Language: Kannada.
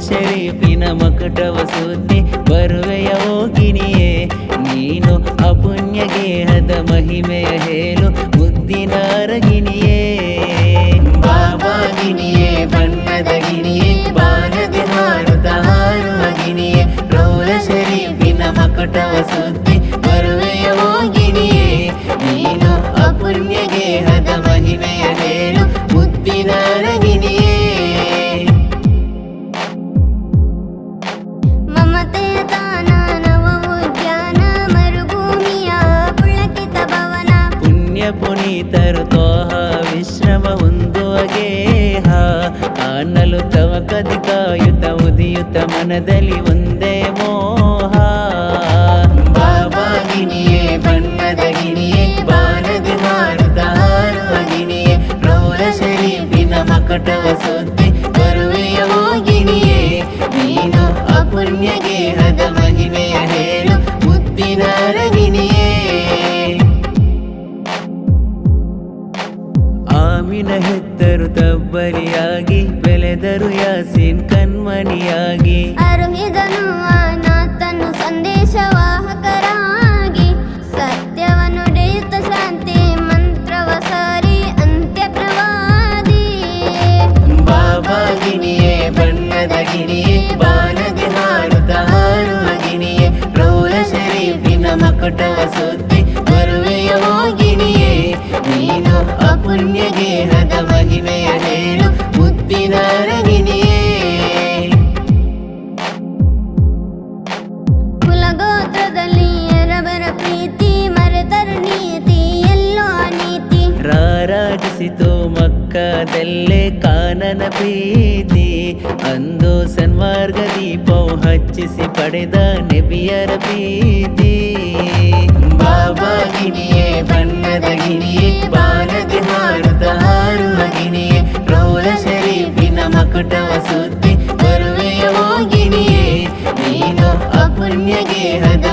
ಶರೀಫಿನ ಮಕಟವ ಸುದ್ದಿ ಬರುವೆಯ ಹೋಗಿನಿಯೇ ನೀನು ಅಪುಣ್ಯ ಗೇಹದ ಮಹಿಮೆಯ ಹೇಳು ಮುದ್ದಿನ ಅರಗಿನಿಯೇ ಬಾಬಾಗಿನಿಯೇ ಬಣ್ಣದ ಗಿನಿಯೇ ಬಾನದಿ ಹಾರುತ್ತ ಹಾರುವ ಗಿನಿಯೇ ರೌಲ ಶರೀಫಿನ ಮಕಟವ ಸುದ್ದಿ ಬರುವೆಯ ಹೋಗಿನಿಯೇ ನೀನು ಅಪುಣ್ಯ ಗೇಹದ ಮಹಿಮೆಯ ಹೇಳು ಮುದ್ದಿನ ಅರಗಿನಿಯೇ ಮಮತೆಯ ತಾನ ನವ ಉದ್ಯಾನ ಮರುಭೂಮಿಯ ಪುಳಕಿತ ಭವನ ಪುಣ್ಯ ಪುನೀತರು ತೋಹ ವಿಶ್ರಮ ಹೊಂದುವ ಗೇಹ ಕಾಣಲು ತವ ಕದಿ ಕಾಯುತ ಉದಿಯುತ ಮನದಲ್ಲಿ ಒಂದೇ ಮೋಹ ಬಾಬಾಗಿನಿಯೇ ಬಣ್ಣದ ಗಿನಿಯೇ ಬಾನದಿ ಹಾರುತ್ತ ಹಾರುವ ಗಿನಿಯೇ ರೌಲ ಶರೀಫಿನ ಮಕಟವ ಸುದ್ದಿ ಬರುವೆಯ ಹೋಗಿನಿಯೇ ನೀನು ಅಪುಣ್ಯ ಗೇಹದ ಮಹಿಮೆಯ ಹೇಳು ಮುದ್ದಿನ ಅರಗಿನಿಯೇ ಆಮಿನ ಹೆತ್ತರು ತಬ್ಬಲಿಯಾಗಿ ಬೆಳೆದರು ಯಾಸೀನ್ ಕಣ್ಮಣಿಯಾಗಿ ಅರುಹಿದನು ಅನಾಥನು ಸಂದೇಶವಾಹಕರಾಗಿ ಸತ್ಯವನ್ನು ನುಡಿಯುತ್ತ ಶಾಂತಿ ಮಂತ್ರವ ಸಾರಿ ಅಂತ್ಯ ಪ್ರವಾದಿ ಬಾಬಾಗಿನಿಯೇ ಬಣ್ಣದ ಗಿನಿಯೇ ಬಾನದಿ ಹಾರುತ್ತ ಹಾರುವ ಗಿನಿಯೇ ರೌಲ ಶರೀಫಿನ ಮಕಟವ ಸುದ್ದಿ ಬರುವೆಯ ಹೋಗಿನಿಯೇ ನೀನು ಅಪುಣ್ಯ ಗೇಹದ ಮಹಿಮೆಯ ಹೇಳು ಮುದ್ದಿನ ಅರಗಿನಿಯೇ ಕುಲಗೋತ್ರದಲ್ಲಿ ಎರಬರ ಪ್ರೀತಿ ಮರೆತರ ನೀತಿ ಎಲ್ಲೋ ಅನೀತಿ ರಾರಾಜಿಸಿತು ಮಕ್ಕದಲ್ಲೇ ಕಾನನ ಪ್ರೀತಿ ಅಂದು ಸನ್ಮಾರ್ಗ ದೀಪವು ಹಚ್ಚಿಸಿ ಪಡೆದ ನೆಬಿಯರ ಪ್ರೀತಿ ಬಾಬಾಗಿನಿಯೇ ಬಣ್ಣದ ಗಿನಿಯೇ ಬಾನದಿ ಹಾರುತ್ತ ಹಾರುವ ಗಿನಿಯೇ ರೌಲ ಶರೀಫಿನ ಮಕಟವ ಸುದ್ದಿ ಬರುವೆಯ ಹೋಗಿನಿಯೇ ನೀನು ಅಪುಣ್ಯ ಗೇಹದ